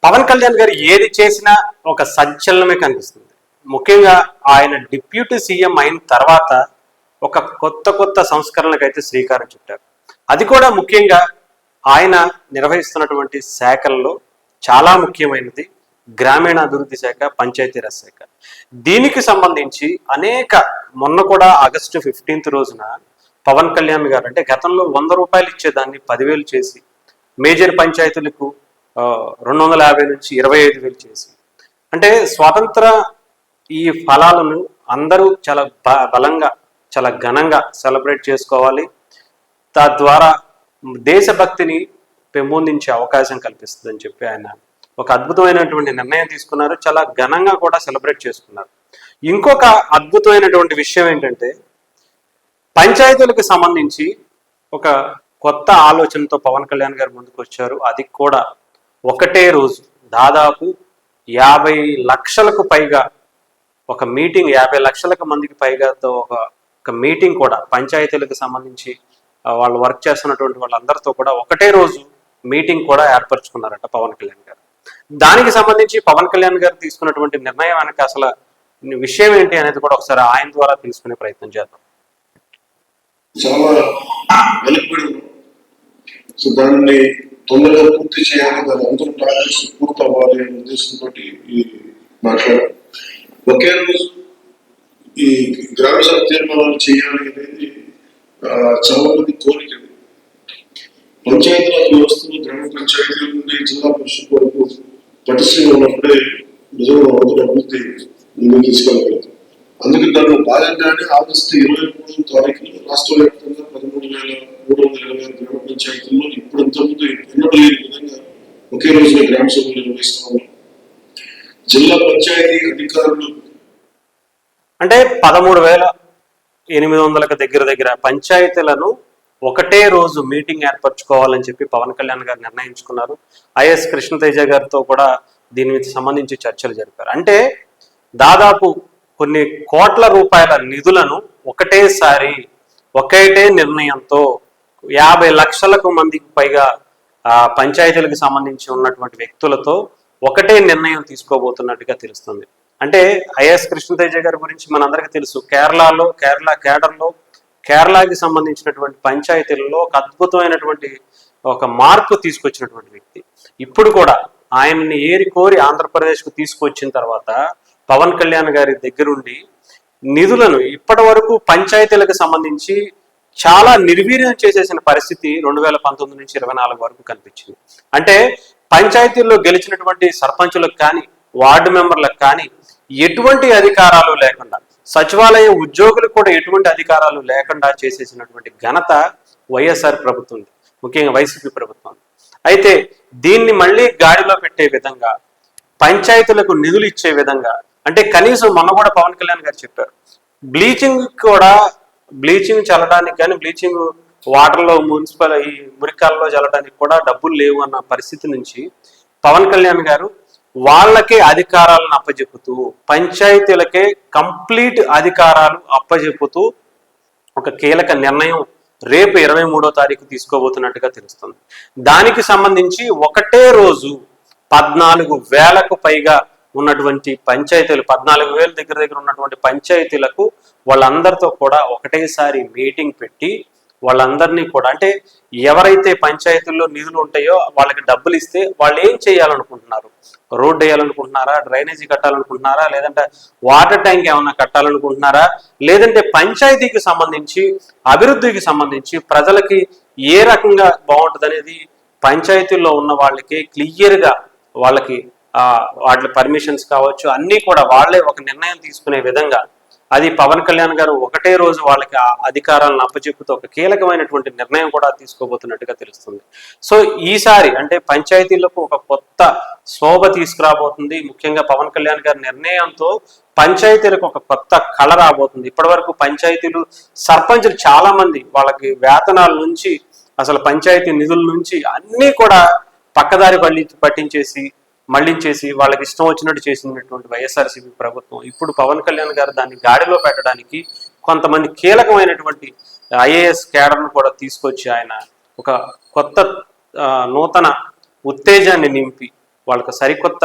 పవన్ కళ్యాణ్ గారు ఏది చేసినా ఒక సంచలనమే కనిపిస్తుంది. ముఖ్యంగా ఆయన డిప్యూటీ సీఎం అయిన తర్వాత ఒక కొత్త సంస్కరణలకు శ్రీకారం చుట్టారు. అది కూడా ముఖ్యంగా ఆయన నిర్వహిస్తున్నటువంటి శాఖల్లో చాలా ముఖ్యమైనది గ్రామీణాభివృద్ధి శాఖ, పంచాయతీరాజ్ శాఖ. దీనికి సంబంధించి మొన్న కూడా ఆగస్టు 15 రోజున పవన్ కళ్యాణ్ గారు అంటే గతంలో 100 రూపాయలు ఇచ్చేదాన్ని 10,000 చేసి, మేజర్ పంచాయతీలకు 250 నుంచి 25,000 చేసి, అంటే స్వాతంత్ర ఈ ఫలాలను అందరూ చాలా బలంగా, చాలా ఘనంగా సెలబ్రేట్ చేసుకోవాలి. తద్వారా దేశభక్తిని పెంపొందించే అవకాశం కల్పిస్తుందని చెప్పి ఆయన ఒక అద్భుతమైనటువంటి నిర్ణయం తీసుకున్నారు. చాలా ఘనంగా కూడా సెలబ్రేట్ చేసుకున్నారు. ఇంకొక అద్భుతమైనటువంటి విషయం ఏంటంటే, పంచాయతీలకు సంబంధించి ఒక కొత్త ఆలోచనతో పవన్ కళ్యాణ్ గారు ముందుకు వచ్చారు. అది కూడా ఒకటే రోజు దాదాపు 50 లక్షలకు పైగా ఒక మీటింగ్, 50 లక్షలకు మందికి పైగాతో ఒక మీటింగ్ కూడా పంచాయతీలకు సంబంధించి వాళ్ళు వర్క్ చేస్తున్నటువంటి వాళ్ళందరితో కూడా ఒకటే రోజు మీటింగ్ కూడా ఏర్పరచుకున్నారట పవన్ కళ్యాణ్ గారు. దానికి సంబంధించి పవన్ కళ్యాణ్ గారు తీసుకున్నటువంటి నిర్ణయం వెనక అసలు విషయం ఏంటి అనేది కూడా ఒకసారి ఆయన ద్వారా తెలుసుకునే ప్రయత్నం చేద్దాం. చాలా వెలుగుబడి సో దాన్ని తొందరగా పూర్తి చేయాలి, దాని అందరూ టార్గెట్స్ పూర్తి అవ్వాలి అనే ఉద్దేశంతో మాట్లాడారు. ఒకే రోజు ఈ గ్రామ సభ తీర్మానాలు చేయాలి అనేది చాలా మంది కోరిక. పంచాయతీరాజ్ వ్యవస్థలో గ్రామ పంచాయతీల నుండి జిల్లా పరిషత్ వరకు పటిష్టంగా ఉన్నప్పుడే నిజంగా అందరూ అభివృద్ధి ముందుకు తీసుకెళ్ళగలుగుతాం. అందుకే దాంట్లో భాగంగానే ఆగస్టు 23వ తారీఖున రాష్ట్ర వ్యాప్తంగా 13,320 గ్రామ పంచాయతీల్లో ఇప్పుడు ఇంతకుముందు ఎన్నడూ లేని విధంగా ఒకే రోజున గ్రామ సభలు నిర్వహిస్తా ఉన్నాం. జిల్లా పంచాయతీ అధికారులు అంటే 13,800 దగ్గర పంచాయతీలను ఒకటే రోజు మీటింగ్ ఏర్పరచుకోవాలని చెప్పి పవన్ కళ్యాణ్ గారు నిర్ణయించుకున్నారు. ఐఎస్ కృష్ణతేజ గారితో కూడా దీనికి సంబంధించి చర్చలు జరిపారు. అంటే దాదాపు కొన్ని కోట్ల రూపాయల నిధులను ఒకటేసారి ఒకటే నిర్ణయంతో 50 లక్షలకు మందికి పైగా పంచాయతీలకు సంబంధించి ఉన్నటువంటి వ్యక్తులతో ఒకటే నిర్ణయం తీసుకోబోతున్నట్టుగా తెలుస్తుంది. అంటే ఐఎస్ కృష్ణతేజ గారి గురించి మనందరికీ తెలుసు. కేరళకి సంబంధించినటువంటి పంచాయతీలలో ఒక అద్భుతమైనటువంటి ఒక మార్పు తీసుకొచ్చినటువంటి వ్యక్తి. ఇప్పుడు కూడా ఆయన్ని ఏరి కోరి ఆంధ్రప్రదేశ్కు తీసుకొచ్చిన తర్వాత పవన్ కళ్యాణ్ గారి దగ్గరుండి నిధులను ఇప్పటి వరకు పంచాయతీలకు సంబంధించి చాలా నిర్వీర్యం చేసేసిన పరిస్థితి 2019 నుంచి 24 వరకు కనిపించింది. అంటే పంచాయతీల్లో గెలిచినటువంటి సర్పంచులకు కానీ, వార్డు మెంబర్లకు కానీ ఎటువంటి అధికారాలు లేకుండా, సచివాలయ ఉద్యోగులకు కూడా ఎటువంటి అధికారాలు లేకుండా చేసేసినటువంటి ఘనత వైఎస్ఆర్ ప్రభుత్వం, ముఖ్యంగా వైసీపీ ప్రభుత్వం. అయితే దీన్ని మళ్ళీ గాడిలో పెట్టే విధంగా, పంచాయతీలకు నిధులు ఇచ్చే విధంగా, అంటే కనీసం మొన్న కూడా పవన్ కళ్యాణ్ గారు చెప్పారు, బ్లీచింగ్ చల్లడానికి కానీ, బ్లీచింగ్ వాటర్లో మున్సిపల్ ఈ మురికాల్లో చల్లడానికి కూడా డబ్బులు లేవు అన్న పరిస్థితి నుంచి పవన్ కళ్యాణ్ గారు వాళ్ళకే అధికారాలను అప్పజెప్పుతూ, పంచాయతీలకే కంప్లీట్ అధికారాలు అప్పజెప్పుతూ ఒక కీలక నిర్ణయం రేపు 23వ తారీఖు తీసుకోబోతున్నట్టుగా తెలుస్తుంది. దానికి సంబంధించి ఒకటే రోజు 14,000కు పైగా ఉన్నటువంటి పంచాయతీలు, 14,000 దగ్గర ఉన్నటువంటి పంచాయతీలకు వాళ్ళందరితో కూడా ఒకటేసారి మీటింగ్ పెట్టి వాళ్ళందరినీ కూడా, అంటే ఎవరైతే పంచాయతీల్లో నిధులు ఉంటాయో వాళ్ళకి డబ్బులు ఇస్తే వాళ్ళు ఏం చేయాలనుకుంటున్నారు, రోడ్డు వేయాలనుకుంటున్నారా, డ్రైనేజీ కట్టాలనుకుంటున్నారా, లేదంటే వాటర్ ట్యాంక్ ఏమన్నా కట్టాలనుకుంటున్నారా, లేదంటే పంచాయతీకి సంబంధించి అభివృద్ధికి సంబంధించి ప్రజలకి ఏ రకంగా బాగుంటుంది అనేది పంచాయతీల్లో ఉన్న వాళ్ళకి క్లియర్గా వాళ్ళకి వాటి పర్మిషన్స్ కావచ్చు అన్నీ కూడా వాళ్ళే ఒక నిర్ణయం తీసుకునే విధంగా, అది పవన్ కళ్యాణ్ గారు ఒకటే రోజు వాళ్ళకి ఆ అధికారాలను అప్పచెప్పుతూ ఒక కీలకమైనటువంటి నిర్ణయం కూడా తీసుకోబోతున్నట్టుగా తెలుస్తుంది. సో ఈసారి అంటే పంచాయతీలకు ఒక కొత్త శోభ తీసుకురాబోతుంది. ముఖ్యంగా పవన్ కళ్యాణ్ గారి నిర్ణయంతో పంచాయతీలకు ఒక కొత్త కళ రాబోతుంది. ఇప్పటి వరకు పంచాయతీలు, సర్పంచులు చాలా మంది వాళ్ళకి వేతనాల నుంచి అసలు పంచాయతీ నిధుల నుంచి అన్నీ కూడా పక్కదారి మళ్లించేసి వాళ్ళకి ఇష్టం వచ్చినట్టు చేసినటువంటి వైఎస్ఆర్సీపీ ప్రభుత్వం ఇప్పుడు పవన్ కళ్యాణ్ గారు దాన్ని గాడిలో పెట్టడానికి కొంతమంది కీలకమైనటువంటి ఐఏఎస్ క్యాడర్ను కూడా తీసుకొచ్చి ఆయన ఒక కొత్త నూతన ఉత్తేజాన్ని నింపి వాళ్ళకు సరికొత్త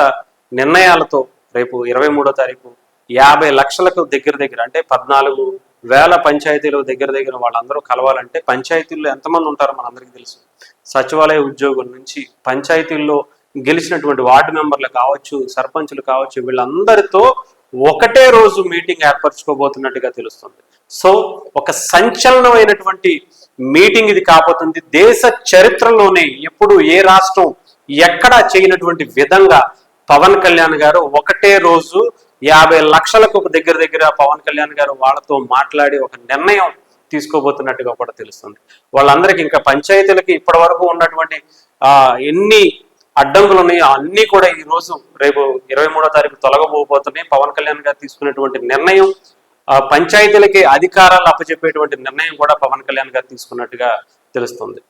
నిర్ణయాలతో రేపు 23వ తారీఖు 50 లక్షలకు దగ్గర అంటే 14,000 పంచాయతీలు దగ్గర వాళ్ళందరూ కలవాలంటే పంచాయతీల్లో ఎంతమంది ఉంటారో మనందరికీ తెలుసు. సచివాలయ ఉద్యోగుల నుంచి పంచాయతీల్లో గెలిచినటువంటి వార్డు మెంబర్లు కావచ్చు, సర్పంచులు కావచ్చు, వీళ్ళందరితో ఒకటే రోజు మీటింగ్ ఏర్పరచుకోబోతున్నట్టుగా తెలుస్తుంది. సో ఒక సంచలనమైనటువంటి మీటింగ్ ఇది కాబోతుంది. దేశ చరిత్రలోనే ఎప్పుడు ఏ రాష్ట్రం ఎక్కడా చేయనటువంటి విధంగా పవన్ కళ్యాణ్ గారు ఒకటే రోజు 50 లక్షలకు దగ్గర పవన్ కళ్యాణ్ గారు వాళ్ళతో మాట్లాడి ఒక నిర్ణయం తీసుకోబోతున్నట్టుగా కూడా తెలుస్తుంది. వాళ్ళందరికీ ఇంకా పంచాయతీలకి ఇప్పటి వరకు ఉన్నటువంటి ఎన్ని అడ్డంకులు ఉన్నాయో అన్ని కూడా ఈ రోజు రేపు 23వ తారీఖు తొలగబోతున్నాయి. పవన్ కళ్యాణ్ గారు తీసుకున్నటువంటి నిర్ణయం, పంచాయతీలకి అధికారాలు అప్పచెప్పేటువంటి నిర్ణయం కూడా పవన్ కళ్యాణ్ గారు తీసుకున్నట్టుగా తెలుస్తుంది.